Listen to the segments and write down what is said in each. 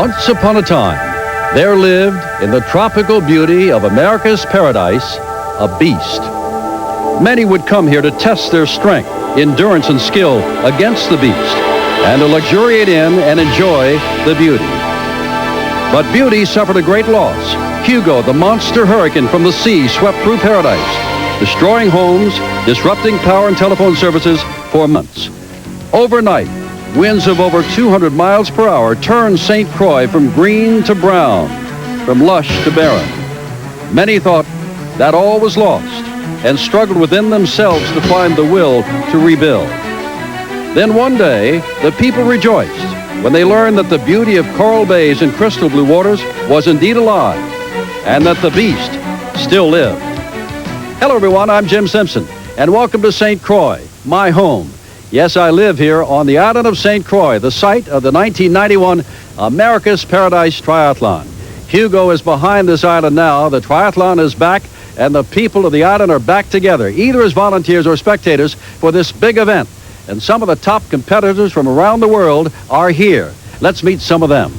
Once upon a time, there lived in the tropical beauty of America's paradise a beast. Many would come here to test their strength, endurance, and skill against the beast, and to luxuriate in and enjoy the beauty. But beauty suffered a great loss. Hugo, the monster hurricane from the sea, swept through paradise, destroying homes, disrupting power and telephone services for months. Overnight, winds of over 200 miles per hour turned St. Croix from green to brown, from lush to barren. Many thought that all was lost and struggled within themselves to find the will to rebuild. Then one day, the people rejoiced when they learned that the beauty of coral bays and crystal blue waters was indeed alive, and that the beast still lived. Hello, everyone. I'm Jim Simpson, and welcome to St. Croix, my home. Yes, I live here on the island of St. Croix, the site of the 1991 America's Paradise Triathlon. Hugo is behind this island now. The triathlon is back, and the people of the island are back together, either as volunteers or spectators, for this big event. And some of the top competitors from around the world are here. Let's meet some of them.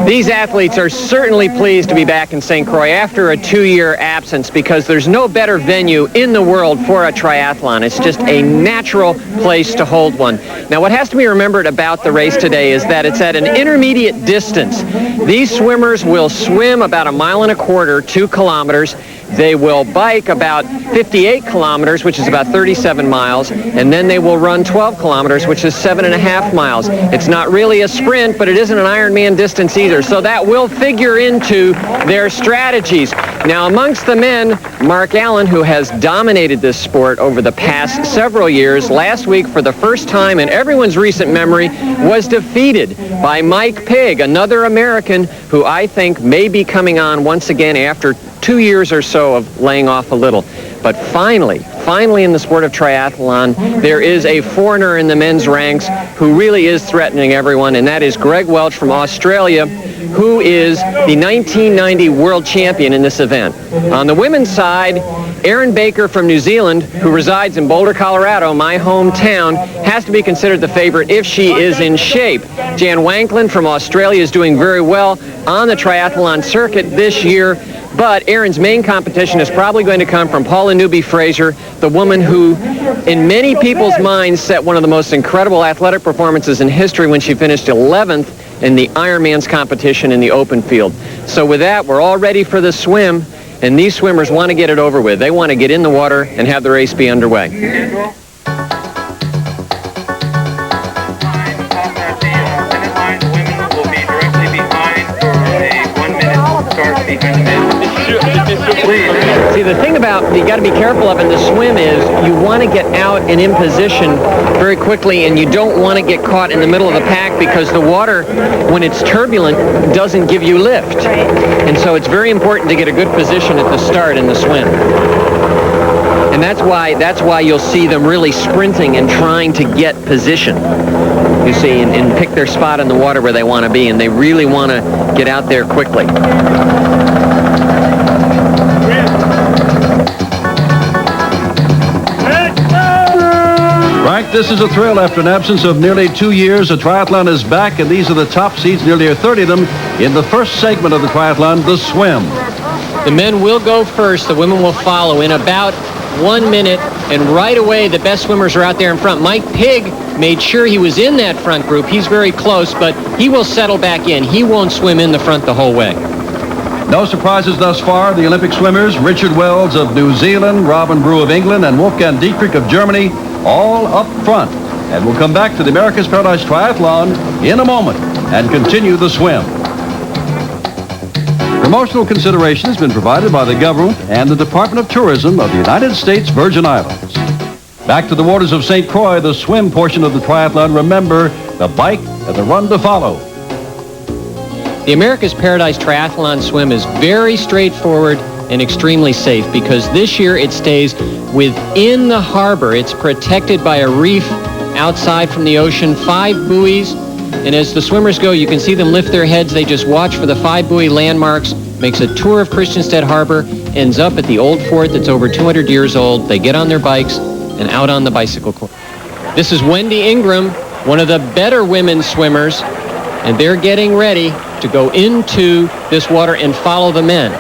These athletes are certainly pleased to be back in St. Croix after a 2-year absence, because there's no better venue in the world for a triathlon. It's just a natural place to hold one. Now, what has to be remembered about the race today is that it's at an intermediate distance. These swimmers will swim about 1.25 miles, 2 kilometers. They will bike about 58 kilometers, which is about 37 miles, and then they will run 12 kilometers, which is 7.5 miles. It's not really a sprint, but it isn't an Ironman distance either, so that will figure into their strategies. Now, amongst the men, Mark Allen, who has dominated this sport over the past several years, last week, for the first time in everyone's recent memory, was defeated by Mike Pigg, another American who I think may be coming on once again after 2 years or so of laying off a little. But finally in the sport of triathlon, there is a foreigner in the men's ranks who really is threatening everyone, and that is Greg Welch from Australia, who is the 1990 world champion in this event. On the women's side, Erin Baker from New Zealand, who resides in Boulder, Colorado, my hometown, has to be considered the favorite if she is in shape. Jan Wanklin from Australia is doing very well on the triathlon circuit this year, but Erin's main competition is probably going to come from Paula Newby-Fraser, the woman who, in many people's minds, set one of the most incredible athletic performances in history when she finished 11th in the Ironman's competition in the open field. So with that, we're all ready for the swim, and these swimmers want to get it over with. They want to get in the water and have the race be underway. See, the thing about you got to be careful of in the swim is you want to get out and in position very quickly, and you don't want to get caught in the middle of the pack, because the water, when it's turbulent, doesn't give you lift. And so it's very important to get a good position at the start in the swim. And that's why you'll see them really sprinting and trying to get position, you see, and pick their spot in the water where they want to be, and they really want to get out there quickly. Frank, this is a thrill. After an absence of nearly 2 years, the triathlon is back, and these are the top seeds, nearly 30 of them, in the first segment of the triathlon, the swim. The men will go first. The women will follow in about 1 minute, and right away the best swimmers are out there in front. Mike Pigg made sure he was in that front group. He's very close, but he will settle back in. He won't swim in the front the whole way. No surprises thus far. The Olympic swimmers, Richard Wells of New Zealand, Robin Brew of England, and Wolfgang Dietrich of Germany, all up front. And we'll come back to the America's Paradise Triathlon in a moment and continue the swim. Promotional consideration has been provided by the government and the Department of Tourism of the United States Virgin Islands. Back to the waters of St. Croix, the swim portion of the triathlon. Remember, the bike and the run to follow. The America's Paradise Triathlon swim is very straightforward and extremely safe, because this year it stays within the harbor. It's protected by a reef outside from the ocean, 5 buoys, and as the swimmers go, you can see them lift their heads. They just watch for the 5 buoy landmarks, makes a tour of Christiansted Harbor, ends up at the old fort that's over 200 years old. They get on their bikes and out on the bicycle course. This is Wendy Ingram, one of the better women swimmers. And they're getting ready to go into this water and follow the men.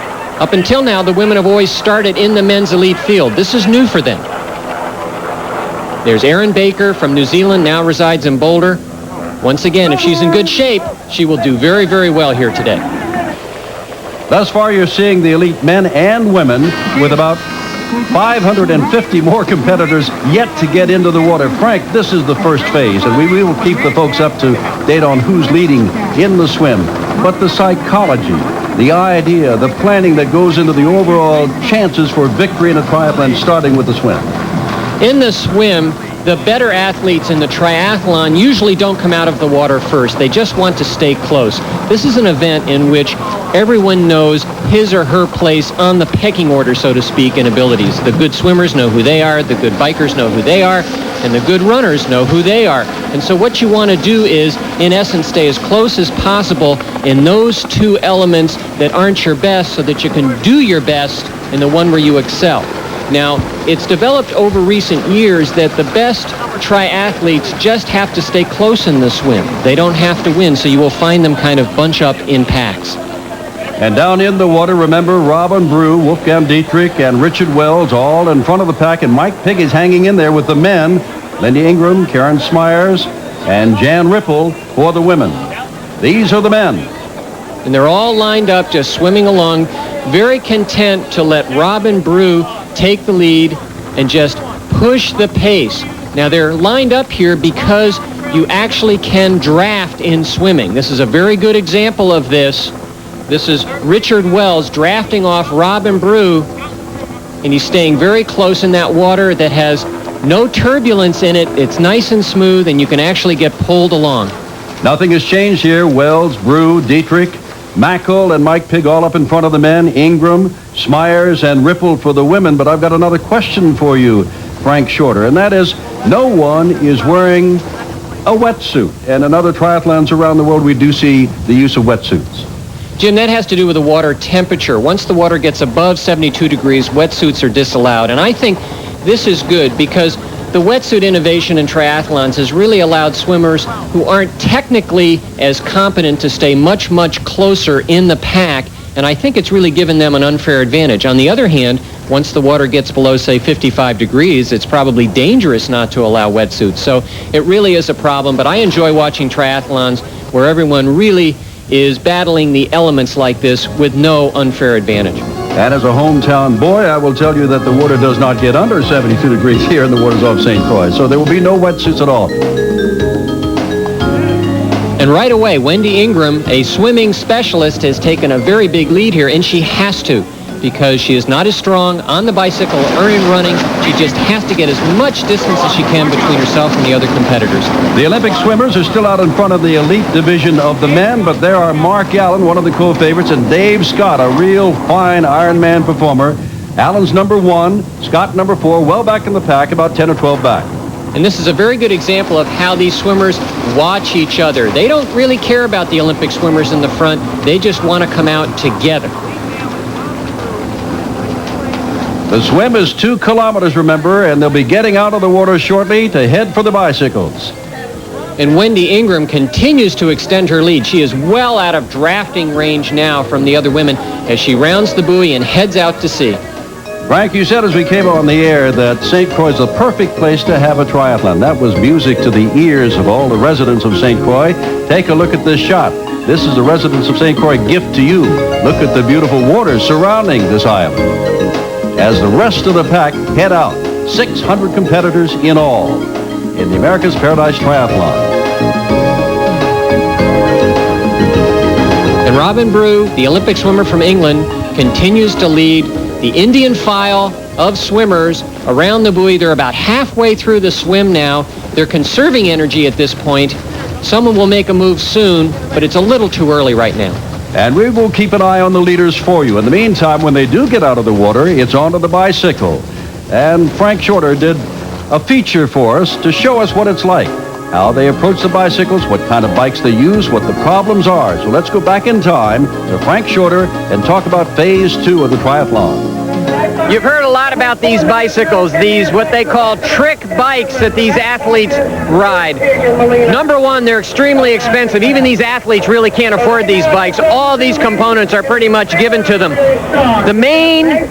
Up until now, the women have always started in the men's elite field. This is new for them. There's Erin Baker from New Zealand, now resides in Boulder. Once again, if she's in good shape, she will do very, very well here today. Thus far, you're seeing the elite men and women with about 550 more competitors yet to get into the water. Frank, this is the first phase, and we will keep the folks up to date on who's leading in the swim. But the psychology, the idea, the planning that goes into the overall chances for victory in a triathlon, starting with the swim. In the swim, the better athletes in the triathlon usually don't come out of the water first. They just want to stay close. This is an event in which everyone knows his or her place on the pecking order, so to speak, in abilities. The good swimmers know who they are, the good bikers know who they are, and the good runners know who they are. And so what you want to do is, in essence, stay as close as possible in those two elements that aren't your best so that you can do your best in the one where you excel. Now, it's developed over recent years that the best triathletes just have to stay close in the swim. They don't have to win, so you will find them kind of bunch up in packs. And down in the water, remember, Robin Brew, Wolfgang Dietrich, and Richard Wells all in front of the pack, and Mike Pigg is hanging in there with the men, Lindy Ingram, Karen Smyers, and Jan Ripple for the women. These are the men. And they're all lined up, just swimming along, very content to let Robin Brew take the lead and just push the pace. Now, they're lined up here because you actually can draft in swimming. This is a very good example of this. This is Richard Wells drafting off Robin Brew, and he's staying very close in that water that has no turbulence in it. It's nice and smooth, and you can actually get pulled along. Nothing has changed here. Wells, Brew, Dietrich, Mackel, and Mike Pigg all up in front of the men. Ingram, Smyers, and Ripple for the women. But I've got another question for you, Frank Shorter, and that is, no one is wearing a wetsuit. And in other triathlons around the world, we do see the use of wetsuits. Jim, that has to do with the water temperature. Once the water gets above 72 degrees, wetsuits are disallowed. And I think this is good because the wetsuit innovation in triathlons has really allowed swimmers who aren't technically as competent to stay much, much closer in the pack. And I think it's really given them an unfair advantage. On the other hand, once the water gets below, say, 55 degrees, it's probably dangerous not to allow wetsuits. So it really is a problem. But I enjoy watching triathlons where everyone really is battling the elements like this with no unfair advantage. And as a hometown boy, I will tell you that the water does not get under 72 degrees here in the waters off St. Croix. So there will be no wetsuits at all. And right away, Wendy Ingram, a swimming specialist, has taken a very big lead here, and she has to, because she is not as strong on the bicycle or in running. She just has to get as much distance as she can between herself and the other competitors. The Olympic swimmers are still out in front of the elite division of the men, but there are Mark Allen, one of the co-favorites, and Dave Scott, a real fine Ironman performer. Allen's number 1, Scott number 4, well back in the pack, about 10 or 12 back. And this is a very good example of how these swimmers watch each other. They don't really care about the Olympic swimmers in the front. They just want to come out together. The swim is 2 kilometers, remember, and they'll be getting out of the water shortly to head for the bicycles. And Wendy Ingram continues to extend her lead. She is well out of drafting range now from the other women as she rounds the buoy and heads out to sea. Frank, you said as we came on the air that St. Croix is the perfect place to have a triathlon. That was music to the ears of all the residents of St. Croix. Take a look at this shot. This is the residents of St. Croix gift to you. Look at the beautiful waters surrounding this island. As the rest of the pack head out, 600 competitors in all in the America's Paradise Triathlon. And Robin Brew, the Olympic swimmer from England, continues to lead the Indian file of swimmers around the buoy. They're about halfway through the swim now. They're conserving energy at this point. Someone will make a move soon, but it's a little too early right now. And we will keep an eye on the leaders for you. In the meantime, when they do get out of the water, it's onto the bicycle. And Frank Shorter did a feature for us to show us what it's like, how they approach the bicycles, what kind of bikes they use, what the problems are. So let's go back in time to Frank Shorter and talk about phase 2 of the triathlon. You've heard a lot about these bicycles, these what they call trick bikes that these athletes ride. Number one, they're extremely expensive. Even these athletes really can't afford these bikes. All these components are pretty much given to them. The main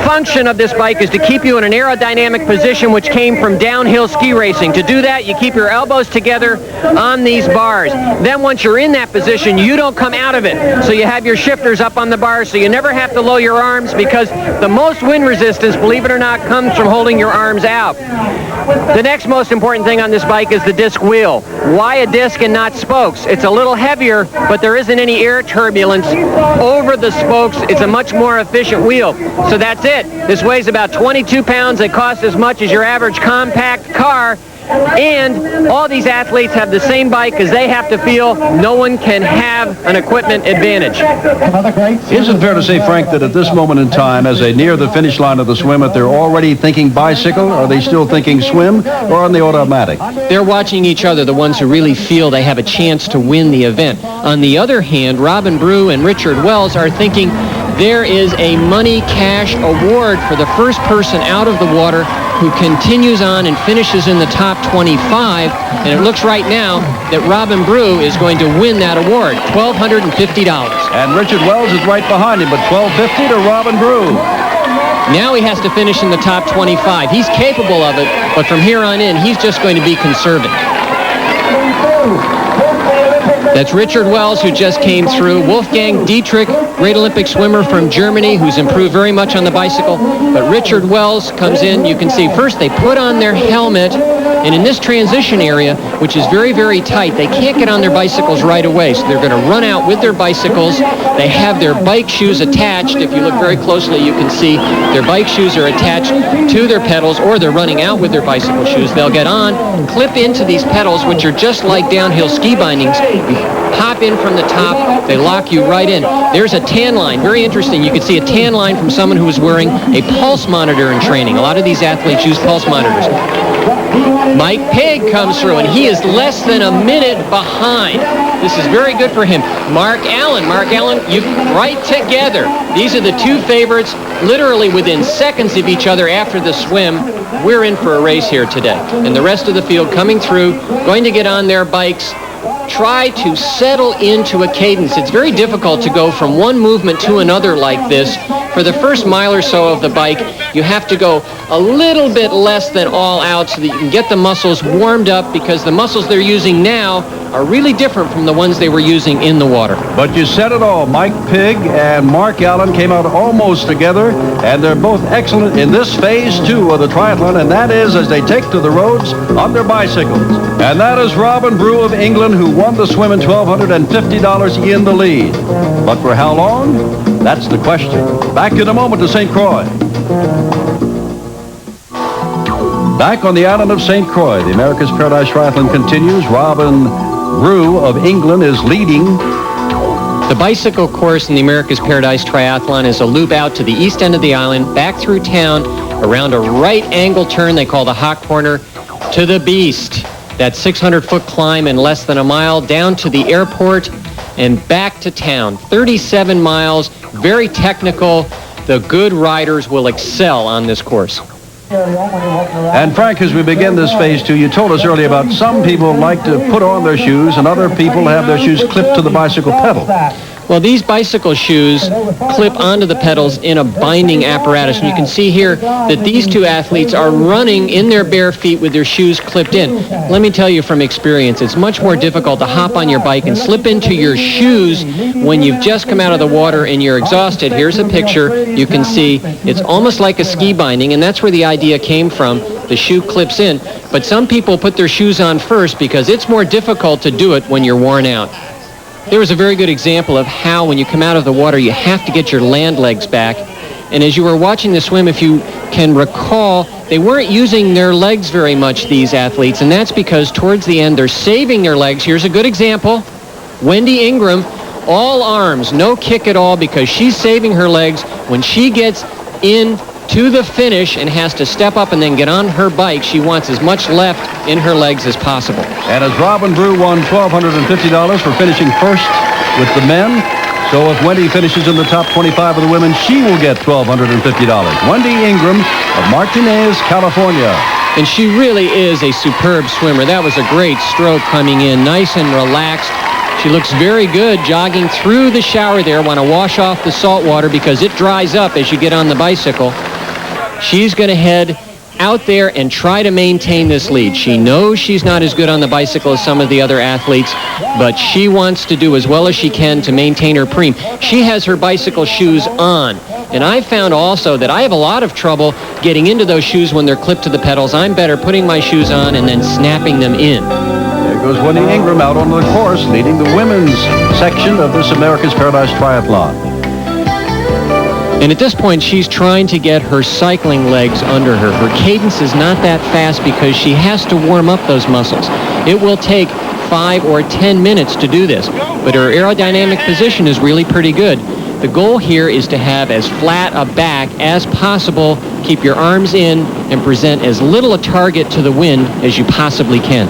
function of this bike is to keep you in an aerodynamic position, which came from downhill ski racing. To do that, you keep your elbows together on these bars. Then once you're in that position, you don't come out of it. So you have your shifters up on the bars, so you never have to lower your arms, because the most wind resistance, believe it or not, comes from holding your arms out. The next most important thing on this bike is the disc wheel. Why a disc and not spokes? It's a little heavier, but there isn't any air turbulence over the spokes. It's a much more efficient wheel. So that's it. This weighs about 22 pounds. It costs as much as your average compact car. And all these athletes have the same bike because they have to feel no one can have an equipment advantage. Is it fair to say, Frank, that at this moment in time, as they near the finish line of the swim, that they're already thinking bicycle? Are they still thinking swim, or on the automatic? They're watching each other, the ones who really feel they have a chance to win the event. On the other hand, Robin Brew and Richard Wells are thinking there is a money cash award for the first person out of the water who continues on and finishes in the top 25, and it looks right now that Robin Brew is going to win that award, $1,250. And Richard Wells is right behind him, but $1,250 to Robin Brew. Now he has to finish in the top 25. He's capable of it, but from here on in, he's just going to be conservative. That's Richard Wells, who just came through. Wolfgang Dietrich, great Olympic swimmer from Germany, who's improved very much on the bicycle. But Richard Wells comes in. You can see first they put on their helmet, and in this transition area, which is very, very tight, they can't get on their bicycles right away. So they're going to run out with their bicycles. They have their bike shoes attached. If you look very closely, you can see their bike shoes are attached to their pedals, or they're running out with their bicycle shoes. They'll get on, clip into these pedals, which are just like downhill ski bindings. You hop in from the top, they lock you right in. There's a tan line, very interesting. You can see a tan line from someone who was wearing a pulse monitor in training. A lot of these athletes use pulse monitors. Mike Pigg comes through, and he is less than a minute behind. This is very good for him. Mark Allen, you right together. These are the two favorites, literally within seconds of each other after the swim. We're in for a race here today. And the rest of the field coming through, going to get on their bikes, try to settle into a cadence. It's very difficult to go from one movement to another like this. For the first mile or so of the bike, you have to go a little bit less than all out so that you can get the muscles warmed up, because the muscles they're using now are really different from the ones they were using in the water. But you said it all. Mike Pigg and Mark Allen came out almost together, and they're both excellent in this phase 2 of the triathlon, and that is as they take to the roads on their bicycles. And that is Robin Brew of England, who won the swim in $1,250 in the lead. But for how long? That's the question. Back in a moment to St. Croix. Back on the island of St. Croix, the America's Paradise Triathlon continues. Robin Brew of England is leading. The bicycle course in the America's Paradise Triathlon is a loop out to the east end of the island, back through town, around a right angle turn they call the hot corner, to the Beast. That 600-foot climb in less than a mile, down to the airport and back to town. 37 miles, very technical. The good riders will excel on this course. And Frank, as we begin this phase 2, you told us earlier about some people like to put on their shoes and other people have their shoes clipped to the bicycle pedal. Well, these bicycle shoes clip onto the pedals in a binding apparatus. And you can see here that these two athletes are running in their bare feet with their shoes clipped in. Let me tell you from experience, it's much more difficult to hop on your bike and slip into your shoes when you've just come out of the water and you're exhausted. Here's a picture. You can see it's almost like a ski binding, and that's where the idea came from. The shoe clips in. But some people put their shoes on first because it's more difficult to do it when you're worn out. There was a very good example of how when you come out of the water you have to get your land legs back. And as you were watching the swim, if you can recall, they weren't using their legs very much, these athletes, and that's because towards the end they're saving their legs. Here's a good example. Wendy Ingram, all arms, no kick at all, because she's saving her legs. When she gets in to the finish and has to step up and then get on her bike, she wants as much left in her legs as possible. And as Robin Brew won $1,250 for finishing first with the men, So if Wendy finishes in the top 25 of the women, she will get $1,250. Wendy Ingram of Martinez, California. And she really is a superb swimmer. That was a great stroke coming in, nice and relaxed. She looks very good jogging through the shower there. Want to wash off the salt water because it dries up as you get on the bicycle. She's going to head out there and try to maintain this lead. She knows she's not as good on the bicycle as some of the other athletes, but she wants to do as well as she can to maintain her preem. She has her bicycle shoes on, and I found also that I have a lot of trouble getting into those shoes when they're clipped to the pedals. I'm better putting my shoes on and then snapping them in. There goes Wendy Ingram out on the course, leading the women's section of this America's Paradise Triathlon. And at this point, she's trying to get her cycling legs under her. Her cadence is not that fast because she has to warm up those muscles. It will take 5 or 10 minutes to do this, but her aerodynamic position is really pretty good. The goal here is to have as flat a back as possible, keep your arms in, and present as little a target to the wind as you possibly can.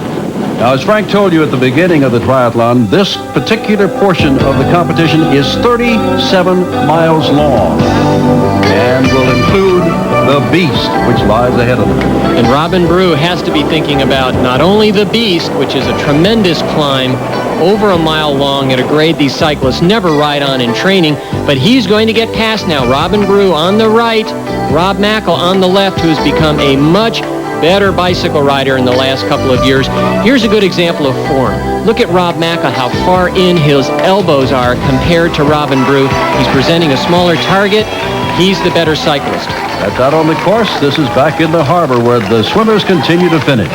Now, as Frank told you at the beginning of the triathlon, this particular portion of the competition is 37 miles long and will include the Beast, which lies ahead of them. And Robin Brew has to be thinking about not only the Beast, which is a tremendous climb, over a mile long at a grade these cyclists never ride on in training, but he's going to get past now. Robin Brew on the right, Rob Mackle on the left, who's become a much better bicycle rider in the last couple of years. Here's a good example of form. Look at Rob Mackle, how far in his elbows are compared to Robin Brew. He's presenting a smaller target. He's the better cyclist. That's out on the course. This is back in the harbor where the swimmers continue to finish.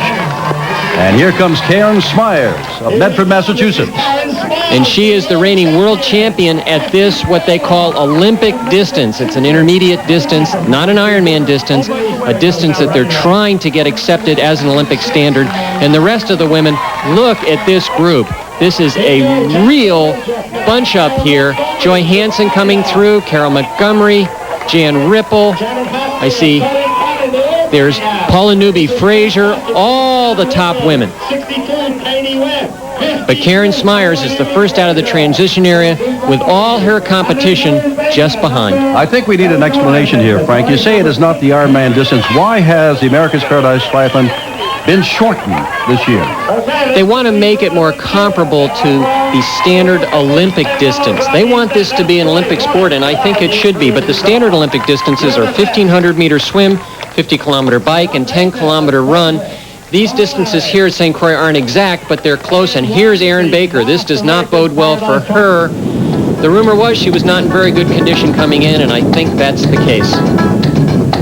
And here comes Karen Smyers of Medford, Massachusetts. And she is the reigning world champion at this, what they call Olympic distance. It's an intermediate distance, not an Ironman distance, a distance that they're trying to get accepted as an Olympic standard. And the rest of the women, look at this group. This is a real bunch up here. Joy Hansen coming through, Carol Montgomery, Jan Ripple. I see there's Paula Newby-Fraser, all the top women. But Karen Smyers is the first out of the transition area with all her competition just behind. I think we need an explanation here, Frank. You say it is not the Ironman distance. Why has the America's Paradise Triathlon been shortened this year? They want to make it more comparable to the standard Olympic distance. They want this to be an Olympic sport, and I think it should be. But the standard Olympic distances are 1,500-meter swim, 50-kilometer bike, and 10-kilometer run. These distances here at St. Croix aren't exact, but they're close. And here's Erin Baker. This does not bode well for her. The rumor was she was not in very good condition coming in, and I think that's the case.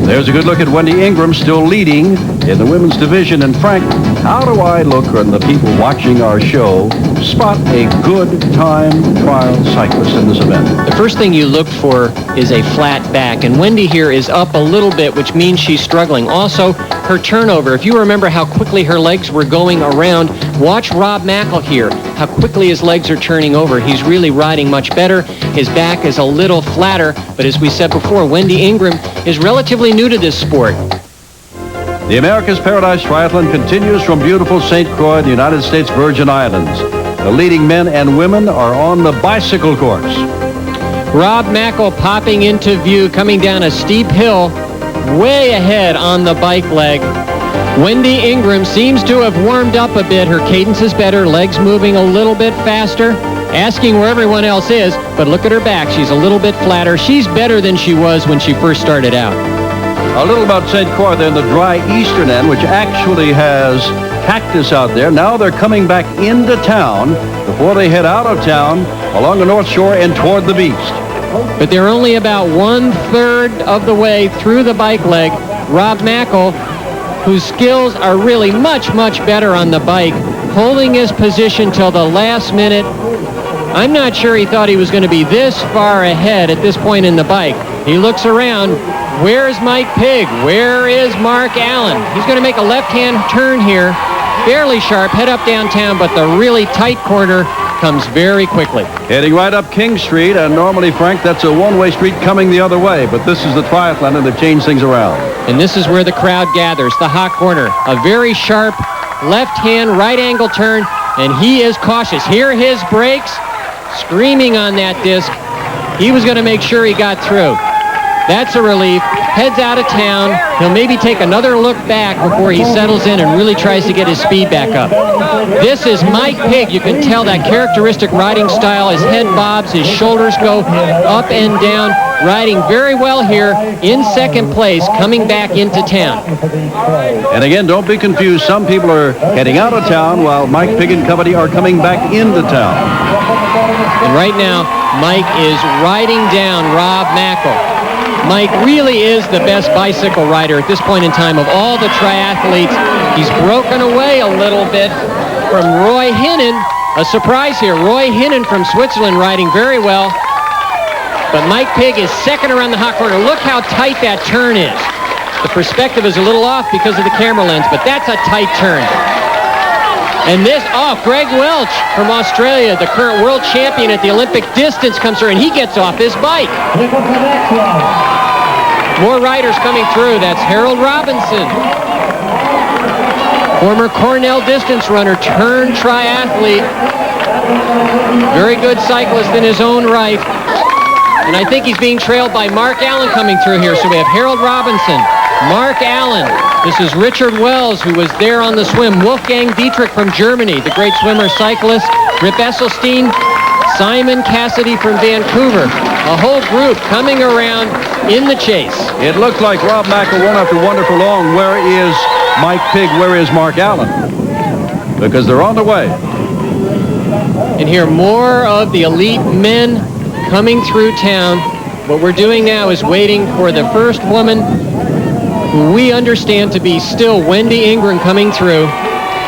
There's a good look at Wendy Ingram still leading in the women's division. And Frank, how do I look, and the people watching our show, spot a good time trial cyclist in this event? The first thing you look for is a flat back, and Wendy here is up a little bit, which means she's struggling. Also, her turnover. If you remember how quickly her legs were going around, watch Rob Mackle here, how quickly his legs are turning over. He's really riding much better. His back is a little flatter, but as we said before, Wendy Ingram is relatively new to this sport. The America's Paradise Triathlon continues from beautiful St. Croix, the United States Virgin Islands. The leading men and women are on the bicycle course. Rob Mackle popping into view, coming down a steep hill, way ahead on the bike leg. Wendy Ingram seems to have warmed up a bit. Her cadence is better, legs moving a little bit faster, asking where everyone else is, but look at her back. She's a little bit flatter. She's better than she was when she first started out. A little about St. Croix there in the dry eastern end, which actually has cactus out there. Now they're coming back into town before they head out of town along the North Shore and toward the Beast. But they're only about 1/3 of the way through the bike leg. Rob Mackle, whose skills are really much, much better on the bike, holding his position till the last minute. I'm not sure he thought he was going to be this far ahead at this point in the bike. He looks around. Where's Mike Pigg? Where is Mark Allen? He's going to make a left-hand turn here. Fairly sharp, head up downtown, but the really tight corner comes very quickly. Heading right up King Street, and normally, Frank, that's a one-way street coming the other way, but this is the triathlon, and they've changed things around. And this is where the crowd gathers, the hot corner. A very sharp left-hand, right-angle turn, and he is cautious. Hear his brakes screaming on that disc. He was going to make sure he got through. That's a relief. Heads out of town. He'll maybe take another look back before he settles in and really tries to get his speed back up. This is Mike Pigg. You can tell that characteristic riding style. His head bobs, his shoulders go up and down. Riding very well here in second place, coming back into town. And again, don't be confused. Some people are heading out of town while Mike Pigg and company are coming back into town. And right now, Mike is riding down Rob Mackle. Mike really is the best bicycle rider at this point in time of all the triathletes. He's broken away a little bit from Roy Hinnan. A surprise here. Roy Hinnan from Switzerland riding very well. But Mike Pigg is second around the hot corner. Look how tight that turn is. The perspective is a little off because of the camera lens, but that's a tight turn. And this, Greg Welch from Australia, the current world champion at the Olympic distance, comes through, and he gets off his bike. More riders coming through. That's Harold Robinson, former Cornell distance runner turned triathlete. Very good cyclist in his own right. And I think he's being trailed by Mark Allen coming through here. So we have Harold Robinson, Mark Allen. This is Richard Wells, who was there on the swim. Wolfgang Dietrich from Germany, the great swimmer cyclist. Rip Esselstyn, Simon Cassidy from Vancouver. A whole group coming around in the chase. It looks like Rob Mackle won't have to wonder for long, where is Mike Pigg, where is Mark Allen? Because they're on the way. And here more of the elite men coming through town. What we're doing now is waiting for the first woman, who we understand to be still Wendy Ingram, coming through.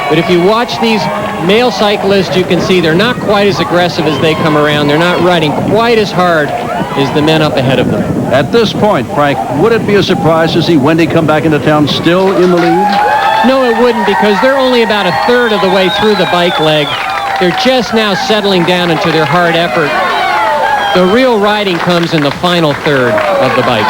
But if you watch these male cyclists, you can see they're not quite as aggressive as they come around. They're not riding quite as hard as the men up ahead of them. At this point, Frank, would it be a surprise to see Wendy come back into town still in the lead? No, it wouldn't, because they're only about a third of the way through the bike leg. They're just now settling down into their hard effort. The real riding comes in the final third of the bike.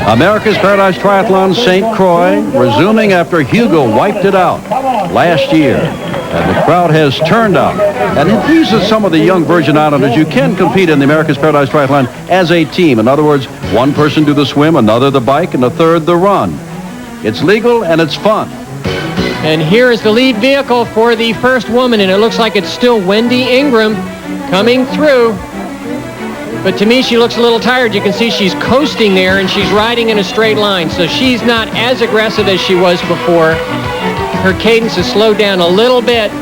America's Paradise Triathlon St. Croix resuming after Hugo wiped it out last year. And the crowd has turned out. And these are some of the young Virgin Islanders. You can compete in the America's Paradise Triathlon as a team. In other words, one person do the swim, another the bike, and a third the run. It's legal and it's fun. And here is the lead vehicle for the first woman, and it looks like it's still Wendy Ingram coming through. But to me, she looks a little tired. You can see she's coasting there, and she's riding in a straight line. So she's not as aggressive as she was before. Her cadence has slowed down a little bit.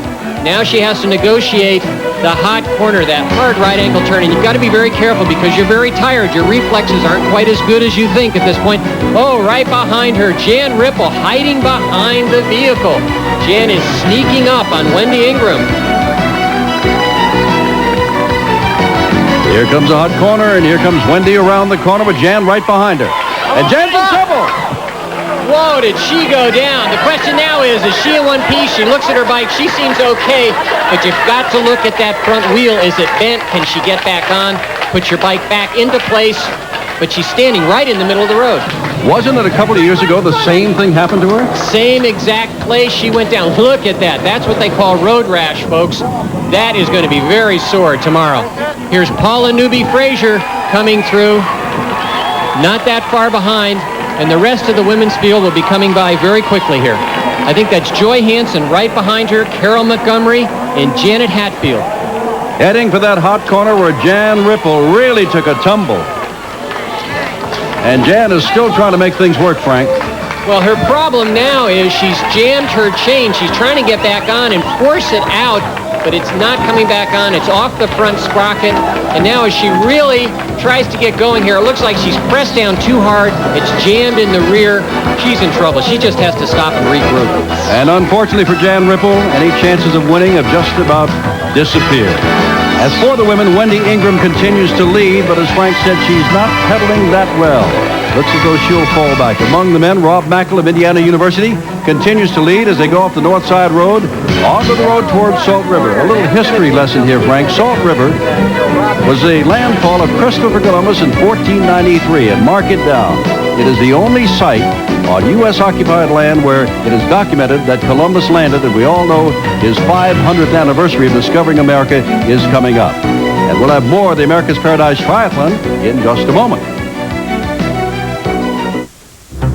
Now she has to negotiate the hot corner, that hard right angle turn. And you've got to be very careful because you're very tired. Your reflexes aren't quite as good as you think at this point. Oh, right behind her, Jan Ripple hiding behind the vehicle. Jan is sneaking up on Wendy Ingram. Here comes a hot corner, and here comes Wendy around the corner with Jan right behind her. And Jan's in trouble. Whoa, did she go down? The question now is she in one piece? She looks at her bike. She seems okay, but you've got to look at that front wheel. Is it bent? Can she get back on? Put your bike back into place. But she's standing right in the middle of the road. Wasn't it a couple of years ago the same thing happened to her? Same exact place she went down. Look at that. That's what they call road rash, folks. That is going to be very sore tomorrow. Here's Paula Newby-Fraser coming through. Not that far behind. And the rest of the women's field will be coming by very quickly here. I think that's Joy Hansen right behind her, Carol Montgomery, and Janet Hatfield. Heading for that hot corner where Jan Ripple really took a tumble. And Jan is still trying to make things work, Frank. Well, her problem now is she's jammed her chain. She's trying to get back on and force it out, but it's not coming back on. It's off the front sprocket. And now as she really tries to get going here, it looks like she's pressed down too hard. It's jammed in the rear. She's in trouble. She just has to stop and regroup. And unfortunately for Jan Ripple, any chances of winning have just about disappeared. As for the women, Wendy Ingram continues to lead, but as Frank said, she's not pedaling that well. Looks as though she'll fall back. Among the men, Rob Mackle of Indiana University continues to lead as they go off the North Side Road onto the road towards Salt River. A little history lesson here, Frank. Salt River was a landfall of Christopher Columbus in 1493, and mark it down. It is the only site on U.S.-occupied land where it is documented that Columbus landed, and we all know his 500th anniversary of discovering America is coming up. And we'll have more of the America's Paradise Triathlon in just a moment.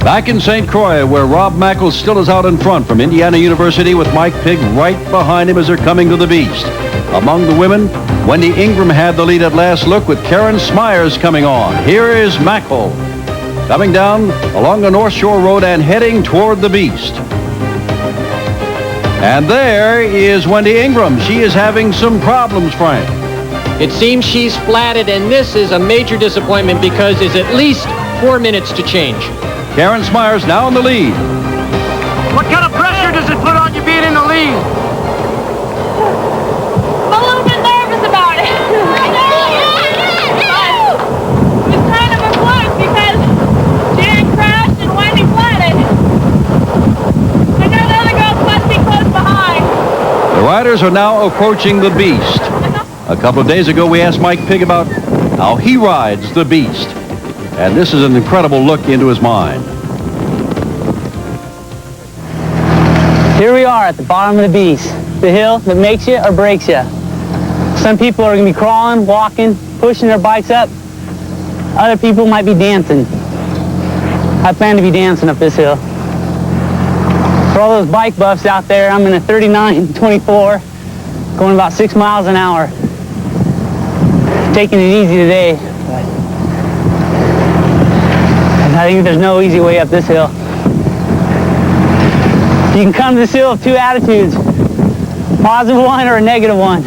Back in St. Croix, where Rob Mackle still is out in front from Indiana University with Mike Pigg right behind him as they're coming to the beast. Among the women, Wendy Ingram had the lead at last look with Karen Smyers coming on. Here is Mackle coming down along the North Shore Road and heading toward the beast. And there is Wendy Ingram. She is having some problems, Frank. It seems she's flatted, and this is a major disappointment because it's at least 4 minutes to change. Karen Smyers now in the lead. What kind of pressure does it put on you being in the lead? I'm a little bit nervous about it. It's kind of a fluke because Jan crashed and Wendy flooded. I know the other girls must be close behind. The riders are now approaching the beast. A couple of days ago, we asked Mike Pigg about how he rides the beast. And this is an incredible look into his mind. Here we are at the bottom of the beast, the hill that makes you or breaks you. Some people are going to be crawling, walking, pushing their bikes up. Other people might be dancing. I plan to be dancing up this hill. For all those bike buffs out there, I'm in a 39.24, going about 6 miles an hour. Taking it easy today. I think there's no easy way up this hill. You can come to this hill with two attitudes, positive one or a negative one.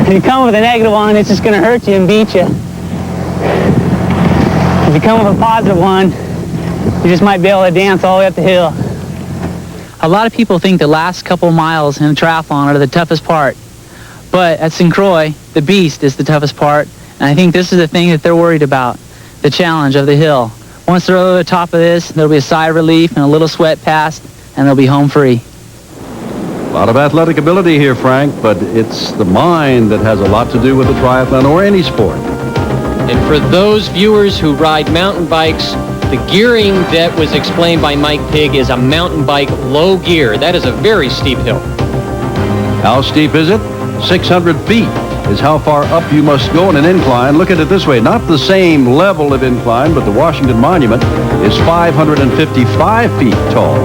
If you come with a negative one, it's just going to hurt you and beat you. If you come with a positive one, you just might be able to dance all the way up the hill. A lot of people think the last couple miles in a triathlon are the toughest part. But at St. Croix, the beast is the toughest part. And I think this is the thing that they're worried about, the challenge of the hill. Once they're over the top of this, there'll be a sigh of relief and a little sweat passed, and they'll be home free. A lot of athletic ability here, Frank, but it's the mind that has a lot to do with the triathlon or any sport. And for those viewers who ride mountain bikes, the gearing that was explained by Mike Pigg is a mountain bike low gear. That is a very steep hill. How steep is it? 600 feet is how far up you must go in an incline. Look at it this way, not the same level of incline, but the Washington Monument is 555 feet tall.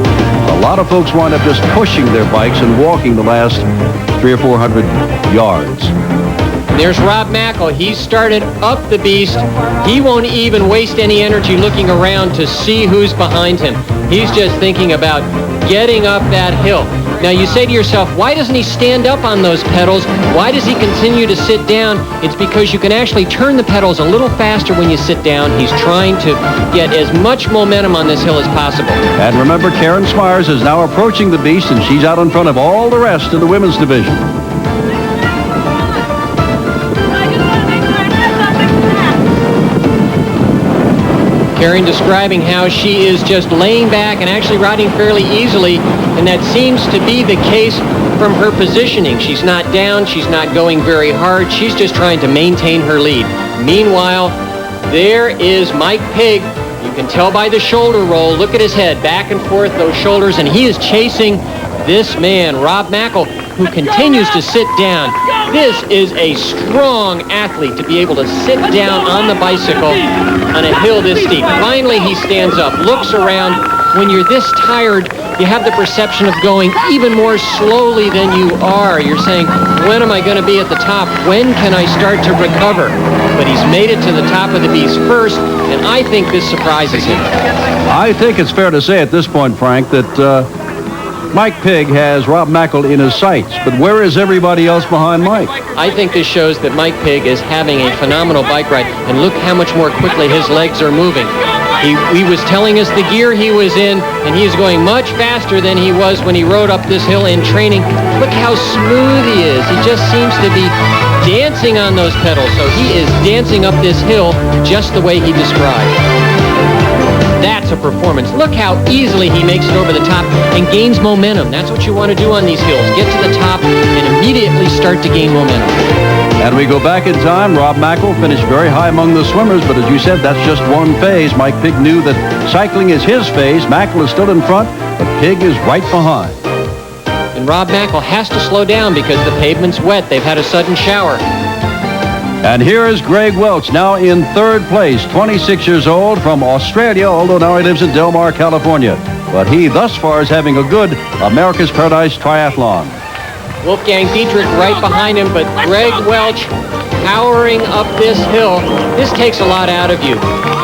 A lot of folks wind up just pushing their bikes and walking the last 300 or 400 yards. There's Rob Mackle. He started up the beast. He won't even waste any energy looking around to see who's behind him. He's just thinking about getting up that hill. Now you say to yourself, why doesn't he stand up on those pedals? Why does he continue to sit down? It's because you can actually turn the pedals a little faster when you sit down. He's trying to get as much momentum on this hill as possible. And remember, Karen Smyers is now approaching the beast, and she's out in front of all the rest in the women's division. Karen describing how she is just laying back and actually riding fairly easily, and that seems to be the case from her positioning. She's not down, she's not going very hard, she's just trying to maintain her lead. Meanwhile, there is Mike Pigg. You can tell by the shoulder roll. Look at his head, back and forth, those shoulders, and he is chasing this man, Rob Mackle, who continues to sit down. This is a strong athlete to be able to sit down on the bicycle on a hill this steep. Finally, he stands up, looks around. When you're this tired, you have the perception of going even more slowly than you are. You're saying, when am I going to be at the top? When can I start to recover? But he's made it to the top of the beast first, and I think this surprises him. I think it's fair to say at this point, Frank, that Mike Pigg has Rob Mackle in his sights, but where is everybody else behind Mike? I think this shows that Mike Pigg is having a phenomenal bike ride, and look how much more quickly his legs are moving. He was telling us the gear he was in, and he is going much faster than he was when he rode up this hill in training. Look how smooth he is. He just seems to be dancing on those pedals, so he is dancing up this hill just the way he described. That's a performance. Look how easily he makes it over the top and gains momentum. That's what you want to do on these hills. Get to the top and immediately start to gain momentum. And we go back in time. Rob Mackle finished very high among the swimmers, but as you said, that's just one phase. Mike Pigg knew that cycling is his phase. Mackle is still in front, but Pigg is right behind. And Rob Mackle has to slow down because the pavement's wet. They've had a sudden shower. And here is Greg Welch, now in third place, 26 years old, from Australia, although now he lives in Del Mar, California. But he, thus far, is having a good America's Paradise Triathlon. Wolfgang Dietrich right behind him, but Greg Welch powering up this hill. This takes a lot out of you.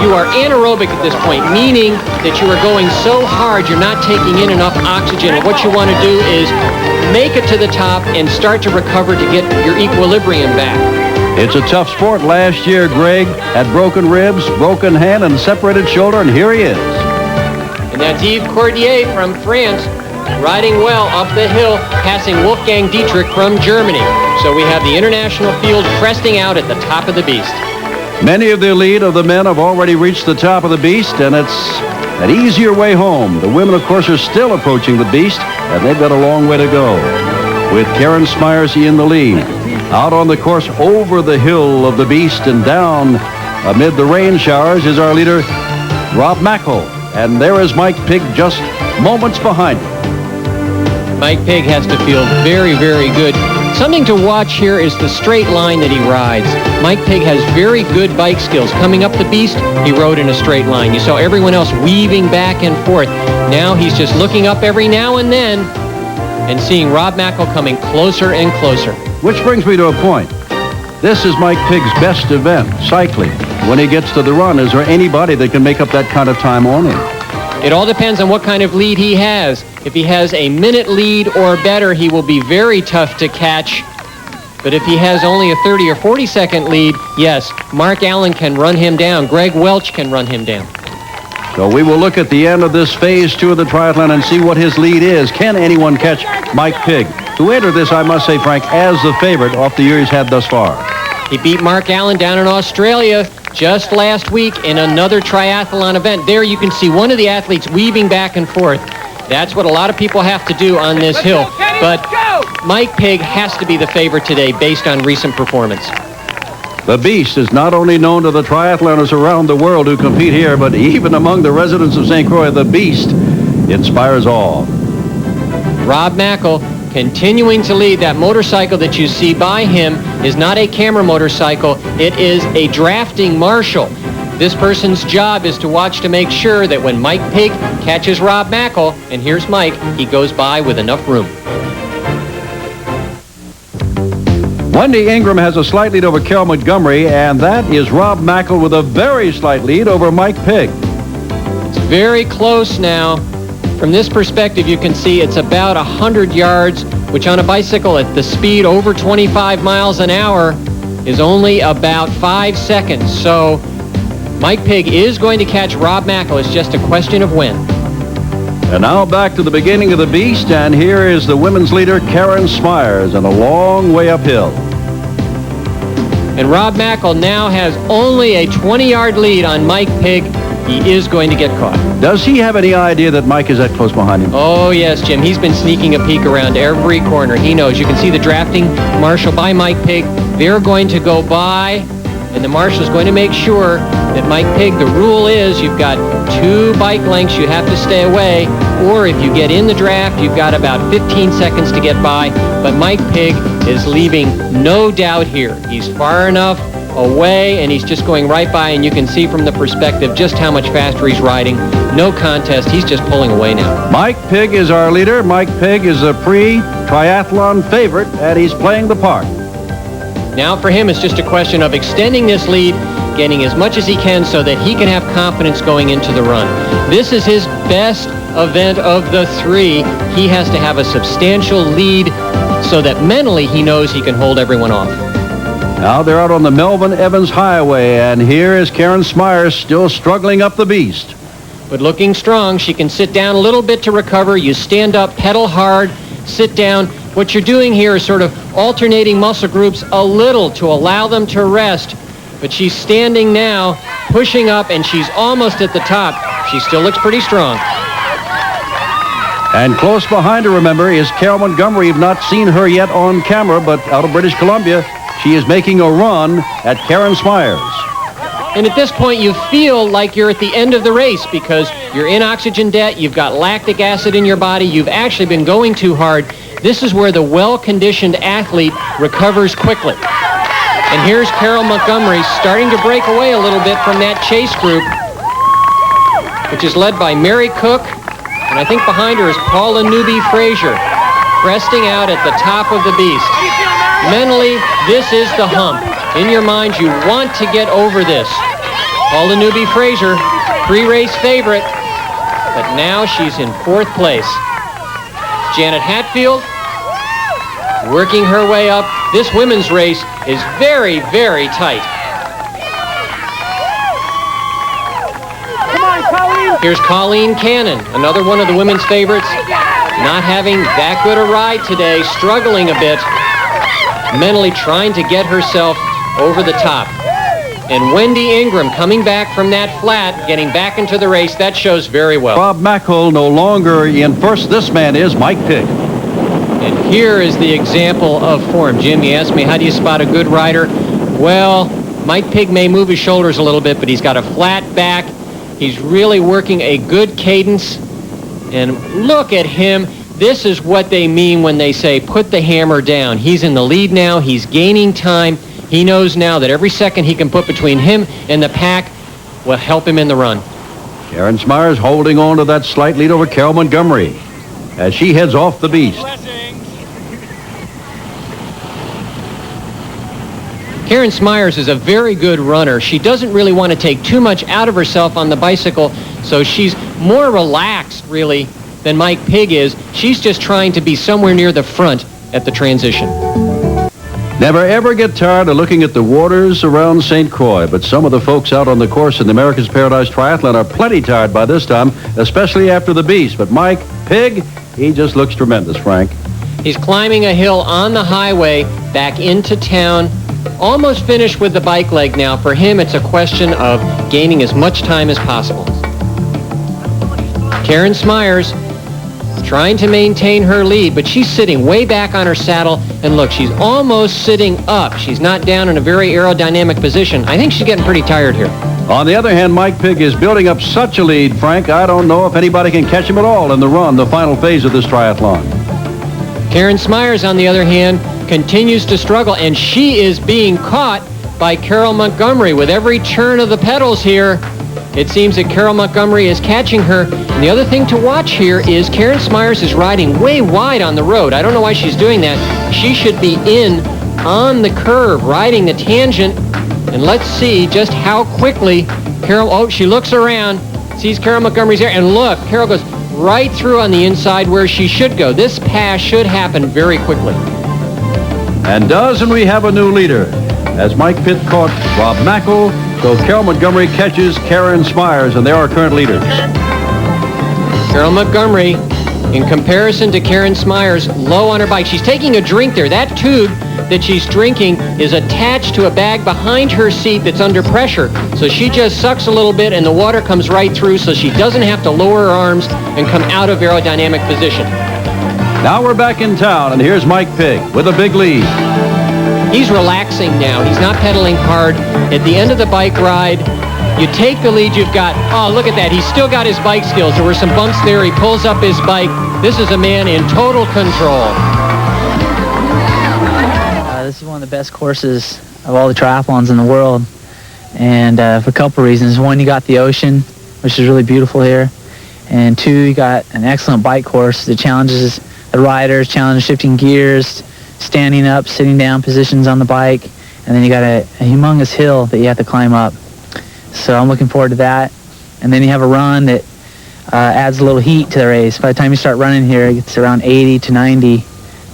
You are anaerobic at this point, meaning that you are going so hard you're not taking in enough oxygen. And what you want to do is make it to the top and start to recover to get your equilibrium back. It's a tough sport. Last year, Greg had broken ribs, broken hand, and separated shoulder, and here he is. And that's Yves Cordier from France, riding well up the hill, passing Wolfgang Dietrich from Germany. So we have the international field cresting out at the top of the beast. Many of the elite of the men have already reached the top of the beast, and it's an easier way home. The women, of course, are still approaching the beast, and they've got a long way to go. With Karen Smyers in the lead. Out on the course over the hill of the beast and down amid the rain showers is our leader, Rob Mackle. And there is Mike Pigg just moments behind him. Mike Pigg has to feel very, very good. Something to watch here is the straight line that he rides. Mike Pigg has very good bike skills. Coming up the beast, he rode in a straight line. You saw everyone else weaving back and forth. Now he's just looking up every now and then and seeing Rob Mackle coming closer and closer. Which brings me to a point. This is Mike Pigg's best event, cycling. When he gets to the run, is there anybody that can make up that kind of time on him? It all depends on what kind of lead he has. If he has a minute lead or better, he will be very tough to catch. But if he has only a 30 or 40 second lead, yes, Mark Allen can run him down. Greg Welch can run him down. So we will look at the end of this phase 2 of the triathlon and see what his lead is. Can anyone catch Mike Pigg, who entered this, I must say, Frank, as the favorite off the year he's had thus far? He beat Mark Allen down in Australia just last week in another triathlon event. There you can see one of the athletes weaving back and forth. That's what a lot of people have to do on this hill. But Mike Pigg has to be the favorite today based on recent performance. The Beast is not only known to the triathloners around the world who compete here, but even among the residents of St. Croix, the Beast inspires awe. Rob Mackle continuing to lead. That motorcycle that you see by him is not a camera motorcycle. It is a drafting marshal. This person's job is to watch to make sure that when Mike Pigg catches Rob Mackle, and here's Mike, he goes by with enough room. Wendy Ingram has a slight lead over Carol Montgomery, and that is Rob Mackle with a very slight lead over Mike Pigg. It's very close now. From this perspective, you can see it's about 100 yards, which on a bicycle at the speed over 25 miles an hour is only about 5 seconds. So Mike Pigg is going to catch Rob Mackle. It's just a question of when. And now back to the beginning of the Beast, and here is the women's leader, Karen Smyers, and a long way uphill. And Rob Mackle now has only a 20-yard lead on Mike Pigg. He is going to get caught. Does he have any idea that Mike is that close behind him? Oh, yes, Jim. He's been sneaking a peek around every corner. He knows. You can see the drafting marshal by Mike Pigg. They're going to go by, and the marshal's going to make sure that Mike Pigg, the rule is you've got 2 bike lengths. You have to stay away, or if you get in the draft, you've got about 15 seconds to get by. But Mike Pigg is leaving no doubt here. He's far enough away, and he's just going right by, and you can see from the perspective just how much faster he's riding. No contest. He's just pulling away now. Mike Pigg is our leader. Mike Pigg is a pre-triathlon favorite, and he's playing the part. Now for him, it's just a question of extending this lead, getting as much as he can so that he can have confidence going into the run. This is his best event of the 3. He has to have a substantial lead so that mentally he knows he can hold everyone off. Now they're out on the Melvin Evans Highway, and here is Karen Smyers still struggling up the Beast. But looking strong. She can sit down a little bit to recover. You stand up, pedal hard, sit down. What you're doing here is sort of alternating muscle groups a little to allow them to rest. But she's standing now, pushing up, and she's almost at the top. she still looks pretty strong. And close behind her, remember, is Carol Montgomery. You've not seen her yet on camera, but out of British Columbia, she is making a run at Karen Smyers. And at this point, you feel like you're at the end of the race because you're in oxygen debt, you've got lactic acid in your body, you've actually been going too hard. This is where the well-conditioned athlete recovers quickly. And here's Carol Montgomery starting to break away a little bit from that chase group, which is led by Mary Cook, and I think behind her is Paula Newby-Fraser, cresting out at the top of the beast. Mentally, this is the hump. In your mind, you want to get over this. Paula Newby-Fraser, pre-race favorite, but now she's in 4th place. Janet Hatfield, working her way up. This women's race is very, very tight. Come on, Colleen. Here's Colleen Cannon, another one of the women's favorites, not having that good a ride today, struggling a bit, mentally trying to get herself over the top. And Wendy Ingram coming back from that flat, getting back into the race. That shows very well. Rob Mackle no longer in first. This man is Mike Pigg. And here is the example of form. Jim, you asked me, how do you spot a good rider? Well, Mike Pigg may move his shoulders a little bit, but he's got a flat back. He's really working a good cadence. And look at him. This is what they mean when they say put the hammer down. He's in the lead now. He's gaining time. He knows now that every second he can put between him and the pack will help him in the run. Karen Smyers holding on to that slight lead over Carol Montgomery as she heads off the beast. Karen Smyers is a very good runner. She doesn't really want to take too much out of herself on the bicycle, so she's more relaxed, really, than Mike Pigg is. She's just trying to be somewhere near the front at the transition. Never ever get tired of looking at the waters around St. Croix, but some of the folks out on the course in the America's Paradise Triathlon are plenty tired by this time, especially after the beast. But Mike Pigg, he just looks tremendous, Frank. He's climbing a hill on the highway back into town. Almost finished with the bike leg now. For him, it's a question of gaining as much time as possible. Karen Smyers trying to maintain her lead, but she's sitting way back on her saddle, and look, she's almost sitting up. She's not down in a very aerodynamic position. I think she's getting pretty tired here. On the other hand, Mike Pigg is building up such a lead, Frank, I don't know if anybody can catch him at all in the run, the final phase of this triathlon. Karen Smyers, on the other hand, continues to struggle, and she is being caught by Carol Montgomery with every turn of the pedals here. It seems that Carol Montgomery is catching her. And the other thing to watch here is Karen Smyers is riding way wide on the road. I don't know why she's doing that. She should be in on the curve, riding the tangent. And let's see just how quickly Carol, oh, she looks around, sees Carol Montgomery's there, and look, Carol goes right through on the inside where she should go. This pass should happen very quickly. And doesn't we have a new leader? As Mike Pitt caught Rob Mackle, so Carol Montgomery catches Karen Smyers, and they're our current leaders. Carol Montgomery, in comparison to Karen Smyers, low on her bike. She's taking a drink there. That tube that she's drinking is attached to a bag behind her seat that's under pressure. So she just sucks a little bit, and the water comes right through, so she doesn't have to lower her arms and come out of aerodynamic position. Now we're back in town, and here's Mike Pigg with a big lead. He's relaxing now. He's not pedaling hard. At the end of the bike ride, you take the lead you've got. Oh, look at that. He's still got his bike skills. There were some bumps there. He pulls up his bike. This is a man in total control. This is one of the best courses of all the triathlons in the world. And for a couple reasons. One, you got the ocean, which is really beautiful here. And two, you got an excellent bike course that challenges the riders, challenges shifting gears, standing up, sitting down positions on the bike, and then you got a humongous hill that you have to climb up. So I'm looking forward to that. And then you have a run that adds a little heat to the race. By the time you start running here, it's around 80 to 90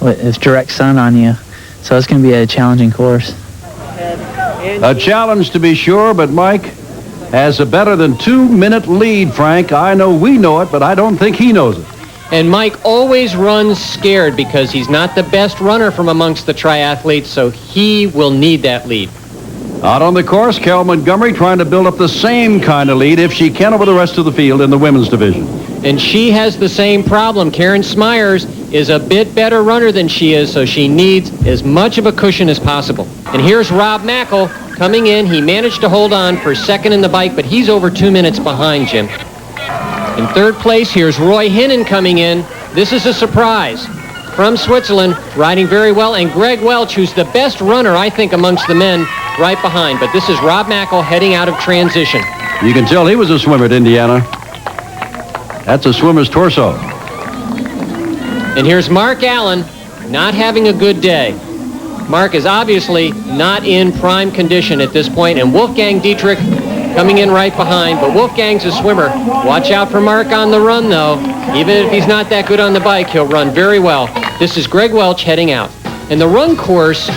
with direct sun on you. So it's going to be a challenging course. A challenge to be sure, but Mike has a better than 2-minute lead, Frank. I know we know it, but I don't think he knows it. And Mike always runs scared because he's not the best runner from amongst the triathletes, so he will need that lead. Out on the course, Carol Montgomery trying to build up the same kind of lead, if she can, over the rest of the field in the women's division. And she has the same problem. Karen Smyers is a bit better runner than she is, so she needs as much of a cushion as possible. And here's Rob Mackel coming in. He managed to hold on for second in the bike, but he's over 2 minutes behind, Jim. In third place, here's Roy Hinnon coming in. This is a surprise. From Switzerland, riding very well, and Greg Welch, who's the best runner, I think, amongst the men, right behind. But this is Rob Mackel heading out of transition. You can tell he was a swimmer at Indiana. That's a swimmer's torso. And here's Mark Allen, not having a good day. Mark is obviously not in prime condition at this point, and Wolfgang Dietrich coming in right behind. But Wolfgang's a swimmer. Watch out for Mark on the run, though. Even if he's not that good on the bike, he'll run very well. This is Greg Welch heading out. And the run course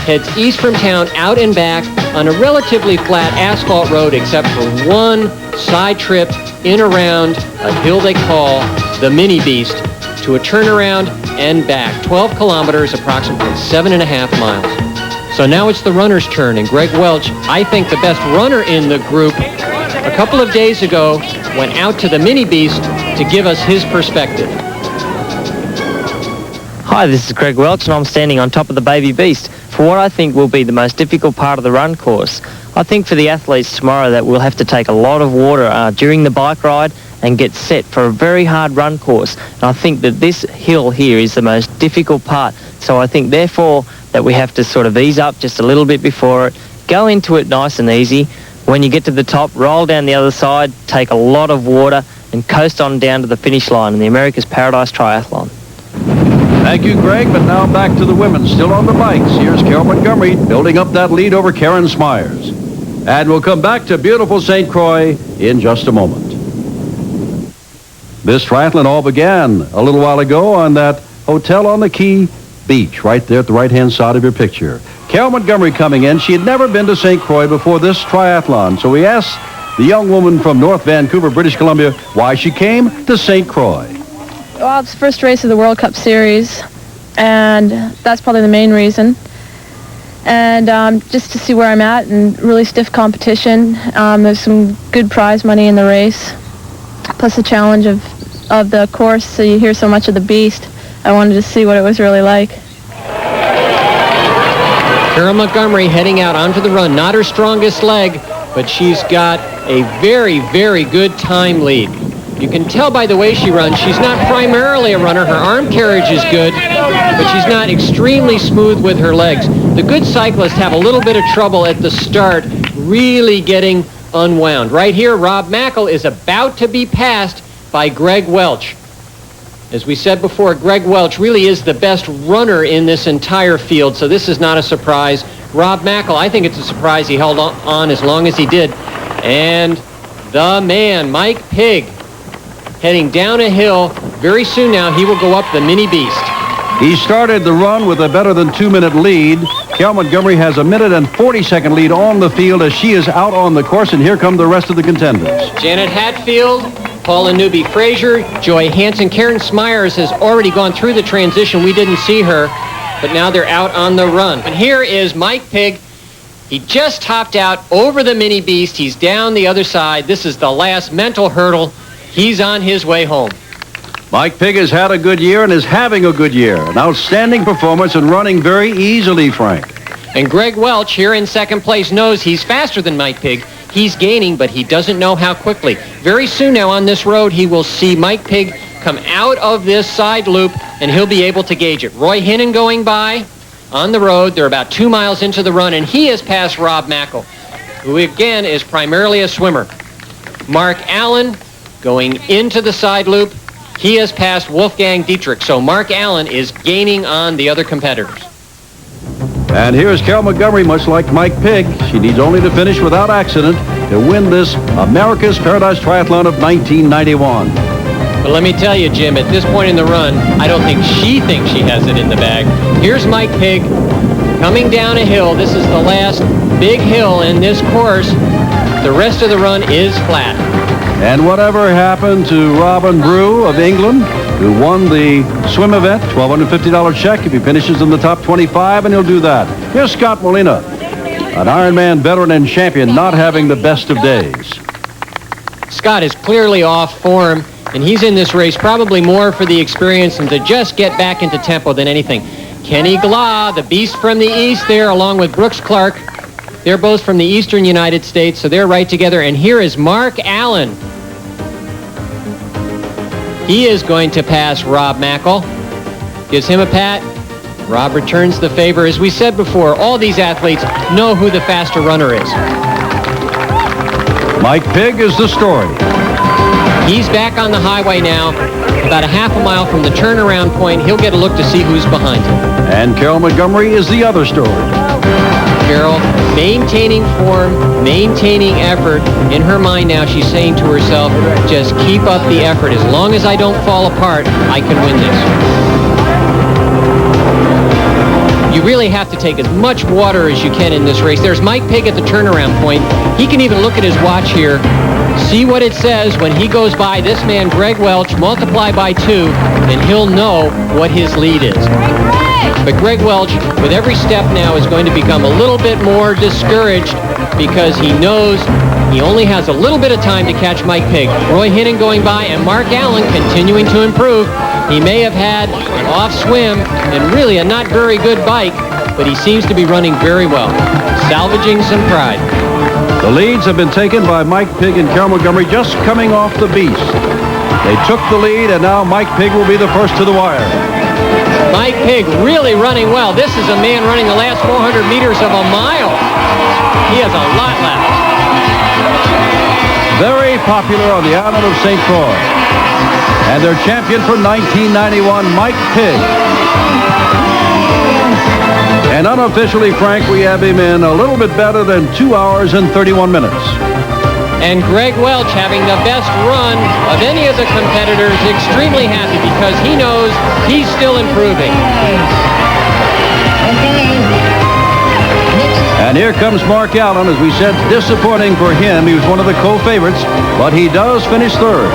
heads east from town, out and back on a relatively flat asphalt road, except for one side trip in around a hill they call the Mini Beast to a turnaround and back. 12 kilometers, approximately 7.5 miles. So now it's the runner's turn, and Greg Welch, I think the best runner in the group, a couple of days ago went out to the Mini Beast to give us his perspective. Hi, this is Greg Welch, and I'm standing on top of the Baby Beast for what I think will be the most difficult part of the run course. I think for the athletes tomorrow that we'll have to take a lot of water during the bike ride and get set for a very hard run course. And I think that this hill here is the most difficult part. So I think, therefore, that we have to sort of ease up just a little bit before it, go into it nice and easy. When you get to the top, roll down the other side, take a lot of water, and coast on down to the finish line in the America's Paradise Triathlon. Thank you, Greg. But now back to the women, still on the bikes. Here's Carol Montgomery building up that lead over Karen Smyers. And we'll come back to beautiful St. Croix in just a moment. This triathlon all began a little while ago on that hotel on the Key beach, right there at the right-hand side of your picture. Carol Montgomery coming in. She had never been to St. Croix before this triathlon, so we asked the young woman from North Vancouver, British Columbia, why she came to St. Croix. Well, it's the first race of the World Cup Series, and that's probably the main reason. And just to see where I'm at, and really stiff competition. There's some good prize money in the race, plus the challenge of the course, so you hear so much of the beast. I wanted to see what it was really like. Carol Montgomery heading out onto the run. Not her strongest leg, but she's got a very, very good time lead. You can tell by the way she runs, she's not primarily a runner. Her arm carriage is good, but she's not extremely smooth with her legs. The good cyclists have a little bit of trouble at the start, really getting unwound. Right here, Rob Mackel is about to be passed by Greg Welch. As we said before, Greg Welch really is the best runner in this entire field, so this is not a surprise. Rob Mackel, I think it's a surprise he held on as long as he did. And the man, Mike Pigg, heading down a hill. Very soon now, he will go up the Mini Beast. He started the run with a better than 2-minute lead. Carol Montgomery has a 1 and 40-second lead on the field as she is out on the course, and here come the rest of the contenders. Janet Hatfield, Paula Newby-Fraser, Joy Hansen. Karen Smyers has already gone through the transition. We didn't see her, but now they're out on the run. And here is Mike Pigg. He just topped out over the Mini Beast. He's down the other side. This is the last mental hurdle. He's on his way home. Mike Pigg has had a good year and is having a good year. An outstanding performance and running very easily, Frank. And Greg Welch here in second place knows he's faster than Mike Pigg. He's gaining, but he doesn't know how quickly. Very soon now on this road, he will see Mike Pigg come out of this side loop, and he'll be able to gauge it. Roy Hinnon going by on the road. They're about 2 miles into the run, and he has passed Rob Mackel, who again is primarily a swimmer. Mark Allen going into the side loop. He has passed Wolfgang Dietrich, so Mark Allen is gaining on the other competitors. And here's Carol Montgomery, much like Mike Pigg. She needs only to finish without accident to win this America's Paradise Triathlon of 1991. But let me tell you, Jim, at this point in the run, I don't think she thinks she has it in the bag. Here's Mike Pigg coming down a hill. This is the last big hill in this course. The rest of the run is flat. And whatever happened to Robin Brew of England, who won the swim event, $1,250 check if he finishes in the top 25, and he'll do that. Here's Scott Molina. An Ironman veteran and champion not having the best of days. Scott is clearly off form, and he's in this race probably more for the experience and to just get back into tempo than anything. Kenny Glah, the beast from the east there, along with Brooks Clark. They're both from the eastern United States, so they're right together. And here is Mark Allen. He is going to pass Rob Mackle. Gives him a pat. Rob returns the favor. As we said before, all these athletes know who the faster runner is. Mike Pigg is the story. He's back on the highway now, about a half a mile from the turnaround point. He'll get a look to see who's behind him. And Carol Montgomery is the other story. Carol, maintaining form, maintaining effort. In her mind now, she's saying to herself, just keep up the effort. As long as I don't fall apart, I can win this. You really have to take as much water as you can in this race. There's Mike Pigg at the turnaround point. He can even look at his watch here, see what it says when he goes by this man, Greg Welch, multiply by 2, and he'll know what his lead is. But Greg Welch, with every step now, is going to become a little bit more discouraged because he knows he only has a little bit of time to catch Mike Pigg. Roy Hinnon going by and Mark Allen continuing to improve. He may have had an off swim and really a not very good bike, but he seems to be running very well, salvaging some pride. The leads have been taken by Mike Pigg and Carol Montgomery just coming off the beast. They took the lead, and now Mike Pigg will be the first to the wire. Mike Pigg really running well. This is a man running the last 400 meters of a mile. He has a lot left. Very popular on the island of St. Croix. And their champion for 1991, Mike Pigg. And unofficially, Frank, we have him in a little bit better than 2 hours and 31 minutes. And Greg Welch, having the best run of any of the competitors, extremely happy because he knows he's still improving. And here comes Mark Allen. As we said, disappointing for him. He was one of the co-favorites, but he does finish third.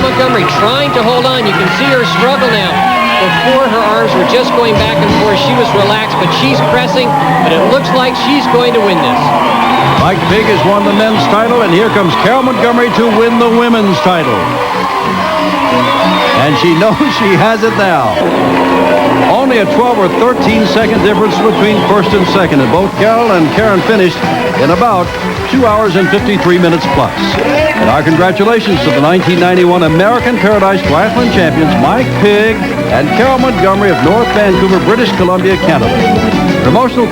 Montgomery trying to hold on. You can see her struggle now. Before, her arms were just going back and forth. She was relaxed, but she's pressing, but it looks like she's going to win this. Mike Pigg has won the men's title, and here comes Carol Montgomery to win the women's title. And she knows she has it now. Only a 12 or 13 second difference between first and second, and both Carol and Karen finished in about 2 hours and 53 minutes plus. And our congratulations to the 1991 American Paradise Triathlon champions, Mike Pigg and Carol Montgomery of North Vancouver, British Columbia, Canada. Promotional